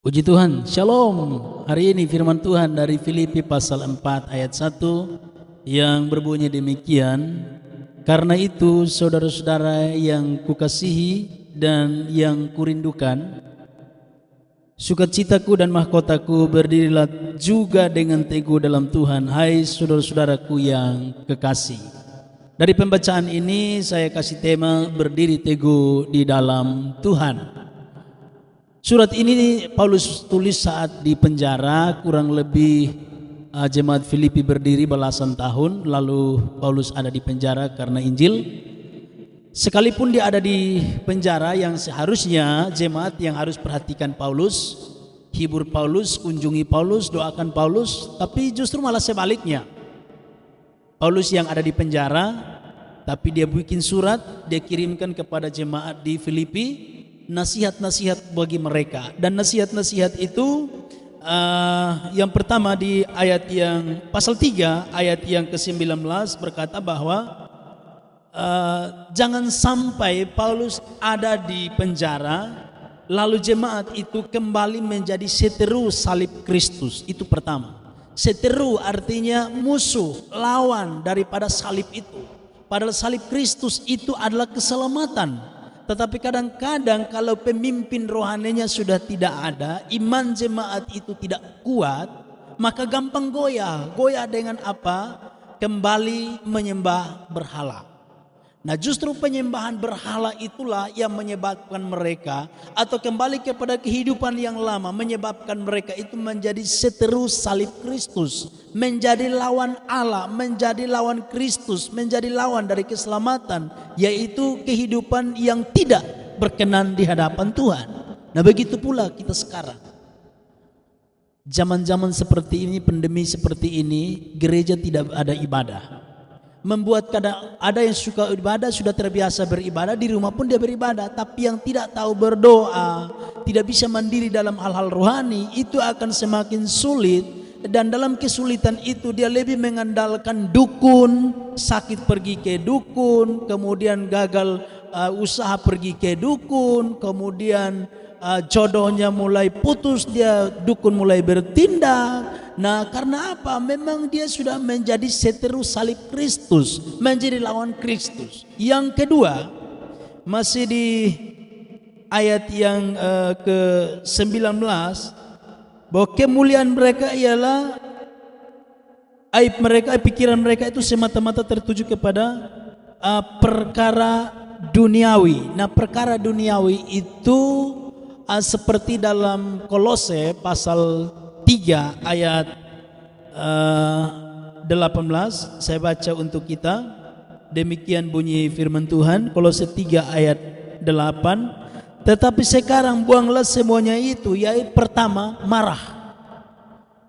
Puji Tuhan, Shalom. Hari ini firman Tuhan dari Filipi pasal 4 ayat 1 yang berbunyi demikian. Karena itu saudara-saudara yang kukasihi dan yang kurindukan, sukacitaku dan mahkotaku, berdirilah juga dengan teguh dalam Tuhan, hai saudara-saudaraku yang kekasih. Dari pembacaan ini saya kasih tema berdiri teguh di dalam Tuhan. Surat ini Paulus tulis saat di penjara, kurang lebih jemaat Filipi berdiri belasan tahun, lalu Paulus ada di penjara karena Injil. Sekalipun dia ada di penjara, yang seharusnya jemaat yang harus perhatikan Paulus, hibur Paulus, kunjungi Paulus, doakan Paulus, tapi justru malah sebaliknya. Paulus yang ada di penjara, tapi dia bikin surat, dia kirimkan kepada jemaat di Filipi, nasihat-nasihat bagi mereka. Dan nasihat-nasihat itu yang pertama di ayat yang pasal 3 ayat yang ke-19 berkata bahwa jangan sampai Paulus ada di penjara lalu jemaat itu kembali menjadi seteru salib Kristus. Itu pertama. Seteru artinya musuh, lawan daripada salib itu. Padahal salib Kristus itu adalah keselamatan. Tetapi kadang-kadang kalau pemimpin rohaninya sudah tidak ada, iman jemaat itu tidak kuat, maka gampang goyah. Goyah dengan apa? Kembali menyembah berhala. Nah, justru penyembahan berhala itulah yang menyebabkan mereka, atau kembali kepada kehidupan yang lama, menyebabkan mereka itu menjadi seteru salib Kristus, menjadi lawan Allah, menjadi lawan Kristus, menjadi lawan dari keselamatan, yaitu kehidupan yang tidak berkenan di hadapan Tuhan. Nah, begitu pula kita sekarang. Zaman-zaman seperti ini, pandemi seperti ini, gereja tidak ada ibadah. Membuat kadang ada yang suka ibadah, sudah terbiasa beribadah, di rumah pun dia beribadah, tapi yang tidak tahu berdoa, tidak bisa mandiri dalam hal-hal rohani, itu akan semakin sulit. Dan dalam kesulitan itu dia lebih mengandalkan dukun, sakit pergi ke dukun, kemudian gagal usaha pergi ke dukun, kemudian jodohnya mulai putus, dia dukun mulai bertindak. Nah, karena apa? Memang dia sudah menjadi seteru salib Kristus, menjadi lawan Kristus. Yang kedua, masih di ayat yang ke-19, bahwa kemuliaan mereka ialah aib mereka, pikiran mereka itu semata-mata tertuju kepada perkara duniawi. Nah, perkara duniawi itu seperti dalam Kolose pasal 3 ayat 18, saya baca untuk kita. Demikian bunyi firman Tuhan, Kolose 3 ayat 8. Tetapi sekarang buanglah semuanya itu, yaitu pertama marah.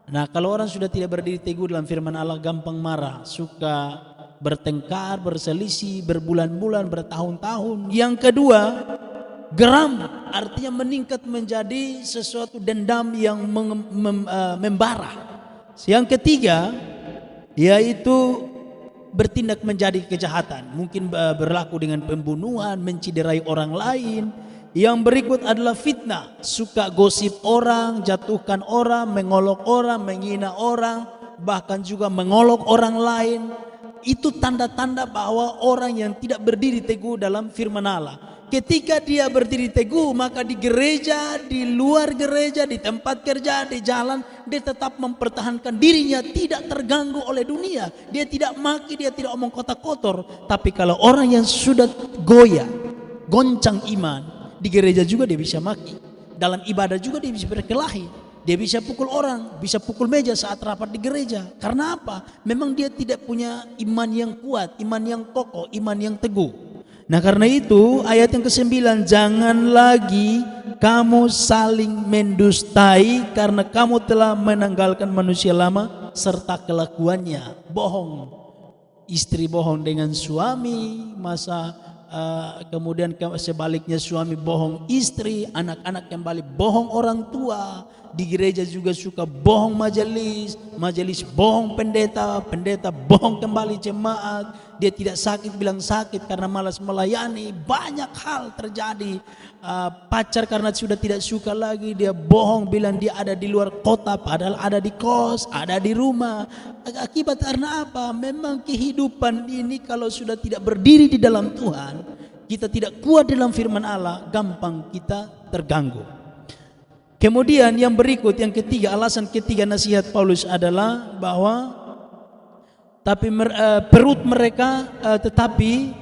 Nah, kalau orang sudah tidak berdiri teguh dalam firman Allah, gampang marah, suka bertengkar, berselisih, berbulan-bulan, bertahun-tahun. Yang kedua, geram, artinya meningkat menjadi sesuatu dendam yang membara. Yang ketiga, yaitu bertindak menjadi kejahatan, mungkin berlaku dengan pembunuhan, menciderai orang lain. Yang berikut adalah fitnah, suka gosip orang, jatuhkan orang, mengolok orang, menghina orang, bahkan juga mengolok orang lain. Itu tanda-tanda bahwa orang yang tidak berdiri teguh dalam firman Allah. Ketika dia berdiri teguh, maka di gereja, di luar gereja, di tempat kerja, di jalan, dia tetap mempertahankan dirinya, tidak terganggu oleh dunia. Dia tidak maki, dia tidak omong kota kotor. Tapi kalau orang yang sudah goyah, goncang iman, di gereja juga dia bisa maki. Dalam ibadah juga dia bisa berkelahi. Dia bisa pukul orang, bisa pukul meja saat rapat di gereja. Karena apa? Memang dia tidak punya iman yang kuat, iman yang kokoh, iman yang teguh. Nah, karena itu ayat yang ke-9, jangan lagi kamu saling mendustai karena kamu telah menanggalkan manusia lama serta kelakuannya. Bohong, istri bohong dengan suami, kemudian sebaliknya suami bohong istri, anak-anak kembali bohong orang tua. di gereja juga suka bohong majelis, majelis bohong pendeta, pendeta bohong kembali jemaat. Dia tidak sakit bilang sakit karena malas melayani. Banyak hal terjadi. Pacar karena sudah tidak suka lagi, dia bohong bilang dia ada di luar kota padahal ada di kos, ada di rumah. Akibat karena apa? Memang kehidupan ini kalau sudah tidak berdiri di dalam Tuhan, kita tidak kuat dalam firman Allah, gampang kita terganggu. Kemudian yang berikut, yang ketiga, alasan ketiga nasihat Paulus adalah bahwa perut mereka, tetapi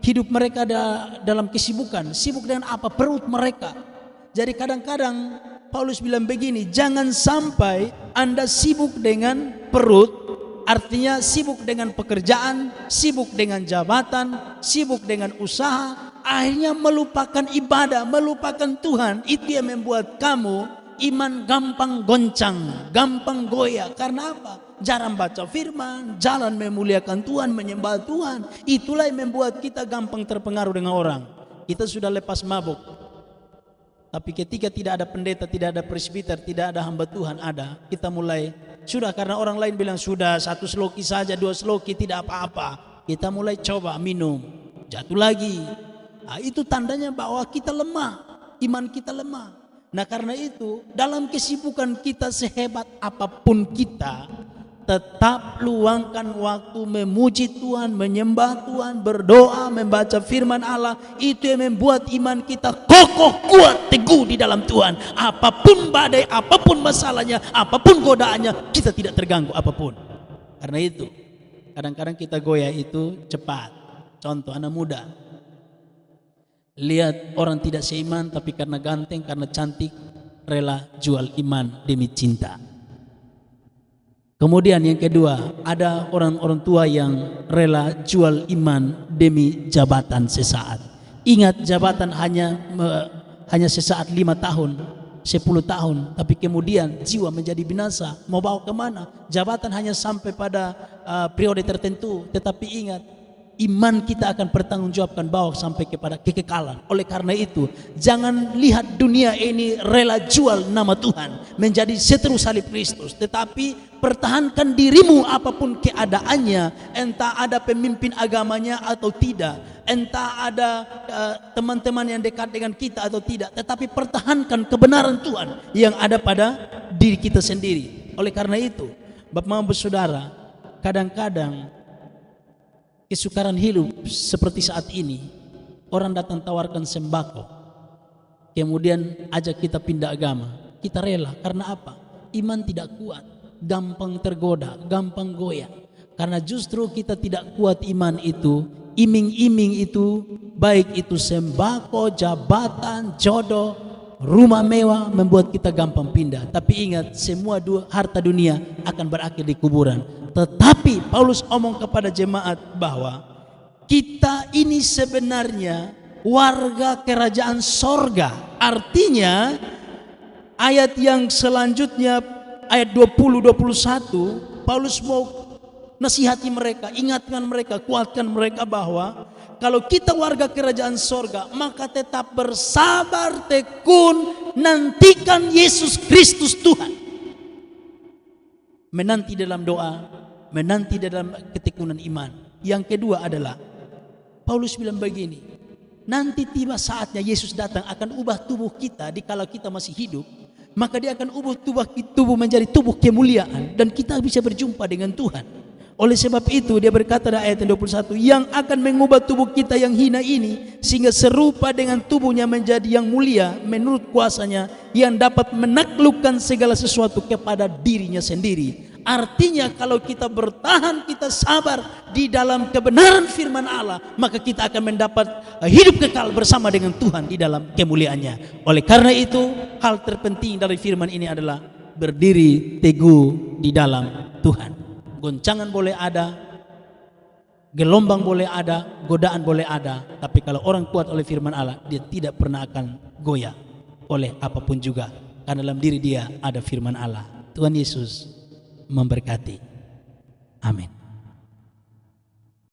hidup mereka ada dalam kesibukan. Sibuk dengan apa? Perut mereka. Jadi kadang-kadang Paulus bilang begini, jangan sampai Anda sibuk dengan perut, artinya sibuk dengan pekerjaan, sibuk dengan jabatan, sibuk dengan usaha, akhirnya melupakan ibadah, melupakan Tuhan. Itu yang membuat kamu iman gampang goncang, gampang goyah. Karena apa? Jarang baca firman, jalan memuliakan Tuhan, menyembah Tuhan. Itulah yang membuat kita gampang terpengaruh dengan orang. Kita sudah lepas mabuk, tapi ketika tidak ada pendeta, tidak ada presbiter, tidak ada hamba Tuhan, kita mulai sudah, karena orang lain bilang sudah 1 sloki saja, 2 sloki tidak apa-apa, kita mulai coba minum, jatuh lagi. Nah, itu tandanya bahwa kita lemah, iman kita lemah. Nah karena itu dalam kesibukan kita sehebat apapun kita, tetap luangkan waktu memuji Tuhan, menyembah Tuhan, berdoa, membaca firman Allah. Itu yang membuat iman kita kokoh, kuat, teguh di dalam Tuhan. Apapun badai, apapun masalahnya, apapun godaannya, kita tidak terganggu apapun. Karena itu kadang-kadang kita goyah itu cepat. Contoh anak muda, lihat orang tidak seiman tapi karena ganteng, karena cantik, rela jual iman demi cinta. Kemudian yang kedua, ada orang-orang tua yang rela jual iman demi jabatan sesaat. Ingat, jabatan hanya sesaat 5 tahun, 10 tahun, tapi kemudian jiwa menjadi binasa. Mau bawa kemana? Jabatan hanya sampai pada periode tertentu, tetapi ingat, iman kita akan pertanggungjawabkan bawa sampai kepada kekekalan. Oleh karena itu, jangan lihat dunia ini rela jual nama Tuhan menjadi seteru salib Kristus, tetapi pertahankan dirimu apapun keadaannya. Entah ada pemimpin agamanya atau tidak, entah ada teman-teman yang dekat dengan kita atau tidak, tetapi pertahankan kebenaran Tuhan yang ada pada diri kita sendiri. Oleh karena itu, Bapak-Bapak Saudara, kadang-kadang kesukaran hidup seperti saat ini, orang datang tawarkan sembako, kemudian ajak kita pindah agama, kita rela. Karena apa? Iman tidak kuat, gampang tergoda, gampang goyah. Karena justru kita tidak kuat iman itu, iming-iming itu, baik itu sembako, jabatan, jodoh, rumah mewah, membuat kita gampang pindah. Tapi ingat, semua harta dunia akan berakhir di kuburan. Tetapi Paulus omong kepada jemaat bahwa kita ini sebenarnya warga kerajaan sorga. Artinya ayat yang selanjutnya, ayat 20-21, Paulus mau nasihati mereka, ingatkan mereka, kuatkan mereka bahwa kalau kita warga kerajaan sorga, maka tetap bersabar, tekun, nantikan Yesus Kristus Tuhan. Menanti dalam doa, menanti dalam ketekunan iman. Yang kedua adalah, Paulus bilang begini, nanti tiba saatnya Yesus datang akan ubah tubuh kita dikala kita masih hidup. Maka dia akan ubah tubuh menjadi tubuh kemuliaan, dan kita bisa berjumpa dengan Tuhan. Oleh sebab itu dia berkata di ayat 21, yang akan mengubah tubuh kita yang hina ini sehingga serupa dengan tubuhnya menjadi yang mulia menurut kuasanya yang dapat menaklukkan segala sesuatu kepada dirinya sendiri. Artinya kalau kita bertahan, kita sabar di dalam kebenaran firman Allah, maka kita akan mendapat hidup kekal bersama dengan Tuhan di dalam kemuliaannya. Oleh karena itu, hal terpenting dari firman ini adalah berdiri teguh di dalam Tuhan. Goncangan boleh ada, gelombang boleh ada, godaan boleh ada, tapi kalau orang kuat oleh firman Allah, dia tidak pernah akan goyah oleh apapun juga, karena dalam diri dia ada firman Allah. Tuhan Yesus memberkati. Amin.